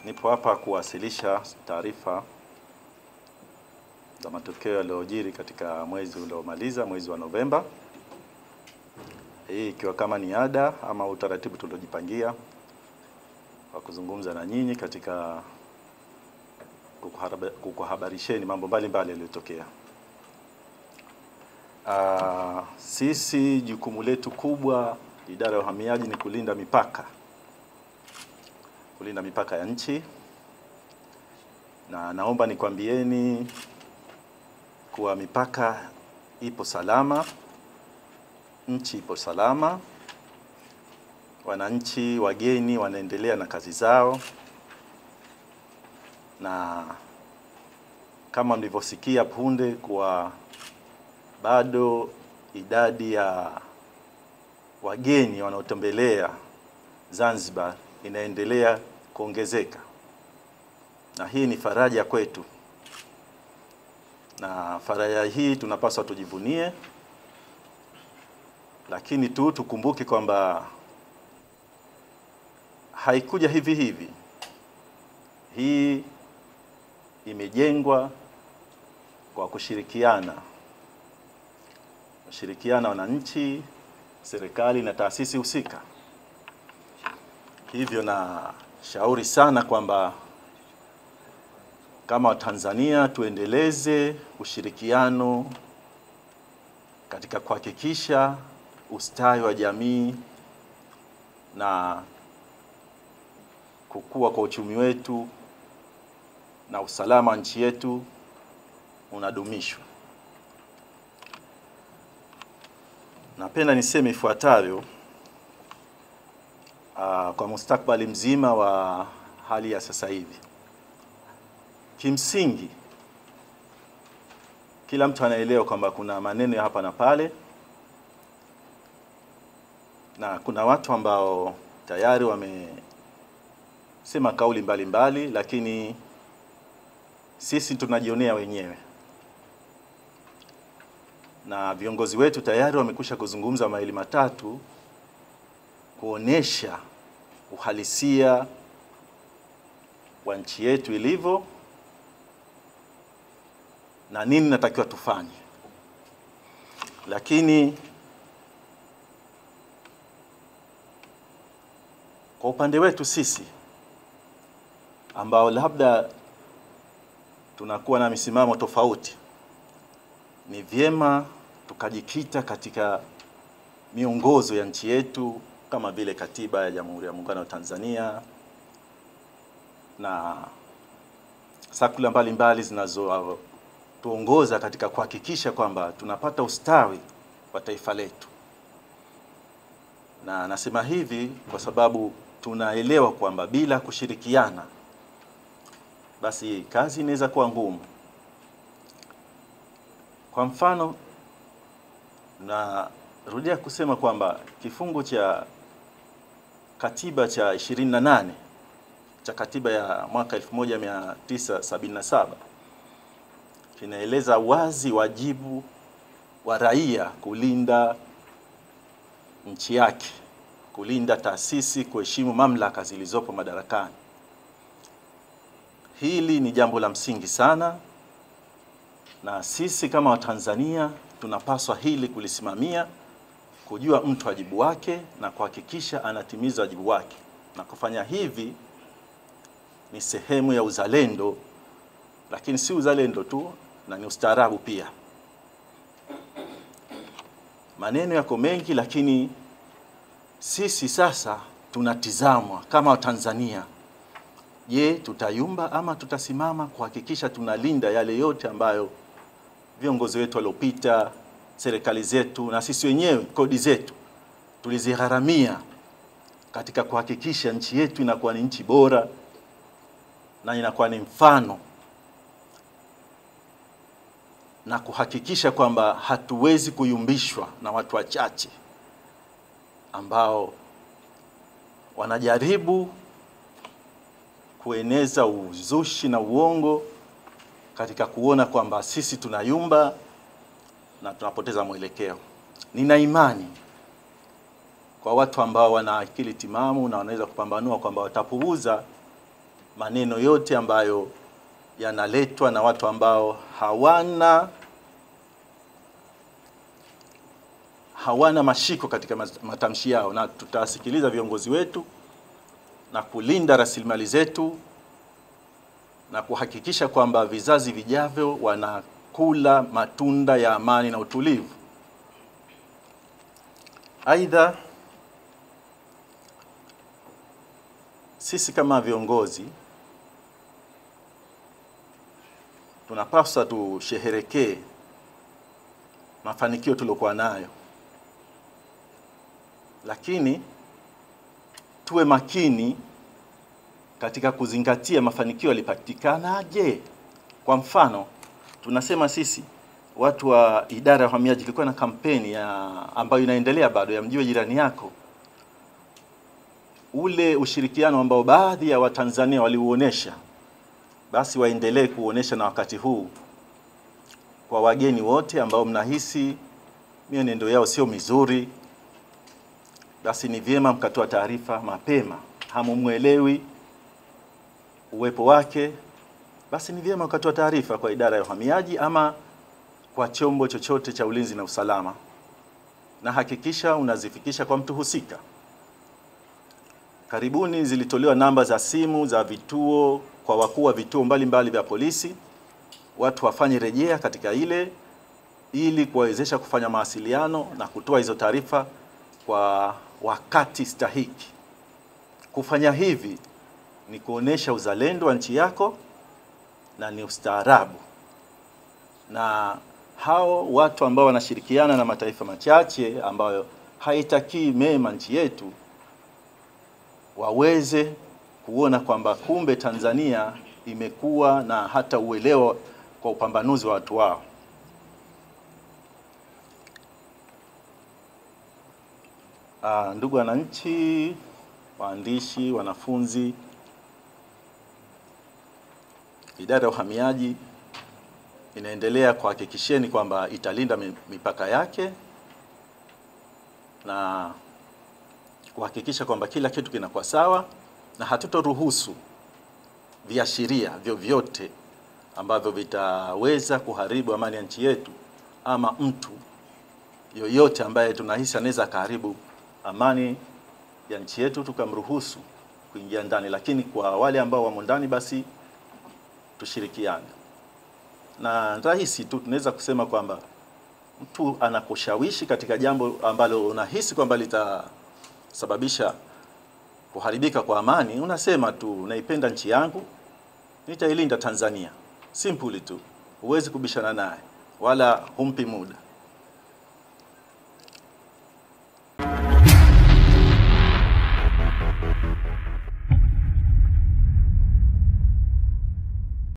Nipo hapa kuwasilisha taarifa za matokeo yaliyojiri katika mwezi uliomaliza, mwezi wa Novemba. Hii ikiwa kama ni ada ama utaratibu tuliojipangia wa kuzungumza na nyinyi katika kukuhabarisheni mambo mbalimbali yaliyotokea. Sisi jukumu letu kubwa idara ya uhamiaji ni kulinda mipaka ya nchi, na naomba nikwambieni kuwa mipaka ipo salama, nchi ipo salama, wananchi wageni wanaendelea na kazi zao, na kama mlivyosikia punde kuwa bado idadi ya wageni wanaotembelea Zanzibar inaendelea kuongezeka, na hii ni faraja kwetu, na faraja hii tunapaswa tujivunie, lakini tukumbuke kwamba haikuja hivi hivi. Hii imejengwa kwa kushirikiana wananchi, serikali na taasisi husika. Hivyo na shauri sana kwamba kama Watanzania tuendeleze ushirikiano katika kuhakikisha ustawi wa jamii na kukua kwa uchumi wetu na usalama wa nchi yetu unadumishwa. Napenda niseme ifuatavyo kwa mustakabali mzima wa hali ya sasa hivi. Kimsingi kila mtu anaelewa kwamba kuna maneno ya hapa na pale, na kuna watu ambao tayari wamesema kauli mbalimbali, lakini sisi tunajionea wenyewe, na viongozi wetu tayari wamekusha kuzungumza mawili matatu kuonesha uhalisia wa nchi yetu ilivyo na nini natakiwa tufanye. Lakini kwa upande wetu sisi ambao labda tunakuwa na misimamo tofauti, ni vyema tukajikita katika miongozo ya nchi yetu kama vile Katiba ya Jamhuri ya Muungano wa Tanzania na sakula mbalimbali zinazotuongoza katika kuhakikisha kwamba tunapata ustawi wa taifa letu. Na nasema hivi kwa sababu tunaelewa kwamba bila kushirikiana basi kazi inaweza kuwa ngumu. Kwa mfano, narudia kusema kwamba kifungu cha katiba cha 28 cha katiba ya mwaka 1977 kinaeleza wazi wajibu wa raia kulinda nchi yake, kulinda taasisi, kuheshimu mamlaka zilizopo madarakani. Hili ni jambo la msingi sana, na sisi kama Watanzania tunapaswa hili kulisimamia, kujua mtu wajibu wake na kuhakikisha anatimiza wajibu wake, na kufanya hivi ni sehemu ya uzalendo, lakini si uzalendo tu, na ni ustaarabu pia. Maneno yako mengi, lakini sisi sasa tunatizamwa kama Watanzania. Je, tutayumba ama tutasimama kuhakikisha tunalinda yale yote ambayo viongozi wetu waliopita, serikali zetu na sisi wenyewe kodi zetu tulizigharamia katika kuhakikisha nchi yetu inakuwa ni nchi bora na inakuwa ni mfano, na kuhakikisha kwamba hatuwezi kuyumbishwa na watu wachache ambao wanajaribu kueneza uzushi na uongo katika kuona kwamba sisi tunayumba na tunapoteza mwelekeo. Nina imani kwa watu ambao wana akili timamu na wanaweza kupambanua kwamba watapuuza maneno yote ambayo yanaletwa na watu ambao hawana mashiko katika matamshi yao, na tutasikiliza viongozi wetu na kulinda rasilimali zetu na kuhakikisha kwamba vizazi vijavyo wanakula matunda ya amani na utulivu. Aidha, sisi kama viongozi tunapaswa tusherehekee mafanikio tuliokuwa nayo, lakini tuwe makini katika kuzingatia mafanikio yalipatikanaje. Kwa mfano, tunasema sisi watu wa idara ya uhamiaji ilikuwa na kampeni ambayo inaendelea bado ya Mjue Jirani Yako. Ule ushirikiano ambao baadhi ya Watanzania waliuonesha, basi waendelee kuonesha na wakati huu kwa wageni wote ambao mnahisi mienendo yao sio mizuri, basi ni vyema mkatoa taarifa mapema. Hamumuelewi uwepo wake, basi ni vyema mkatoa taarifa kwa idara ya uhamiaji ama kwa chombo chochote cha ulinzi na usalama, na hakikisha unazifikisha kwa mtu husika. Karibuni zilitolewa namba za simu za vituo kwa wakuu wa vituo mbalimbali vya polisi. Watu wafanye rejea katika ile ili kuwawezesha kufanya mawasiliano na kutoa hizo taarifa kwa wakati stahiki. Kufanya hivi ni kuonesha uzalendo wa nchi yako na ni ustaarabu. Na hao watu ambao wanashirikiana na mataifa machache ambayo haitakii mema nchi yetu, waweze kuona kwamba kumbe Tanzania imekuwa na hata uelewa kwa upambanuzi wa watu wao. Ndugu wananchi, waandishi, wanafunzi, idara ya uhamiaji inaendelea kuhakikisheni kwamba italinda mipaka yake na kuhakikisha kwamba kila kitu kinakuwa sawa, na hatutoruhusu viashiria vyovyote ambavyo vitaweza kuharibu amani ya nchi yetu, ama mtu yoyote ambaye tunahisi anaweza kuharibu amani ya nchi yetu tukamruhusu kuingia ndani. Lakini kwa wale ambao wamo ndani, basi tushirikiane. Na rahisi tu tunaweza kusema kwamba mtu anakushawishi katika jambo ambalo unahisi kwamba litasababisha kuharibika kwa amani, unasema tu naipenda nchi yangu, nitailinda Tanzania. Simple tu. Huwezi kubishana naye wala humpi muda.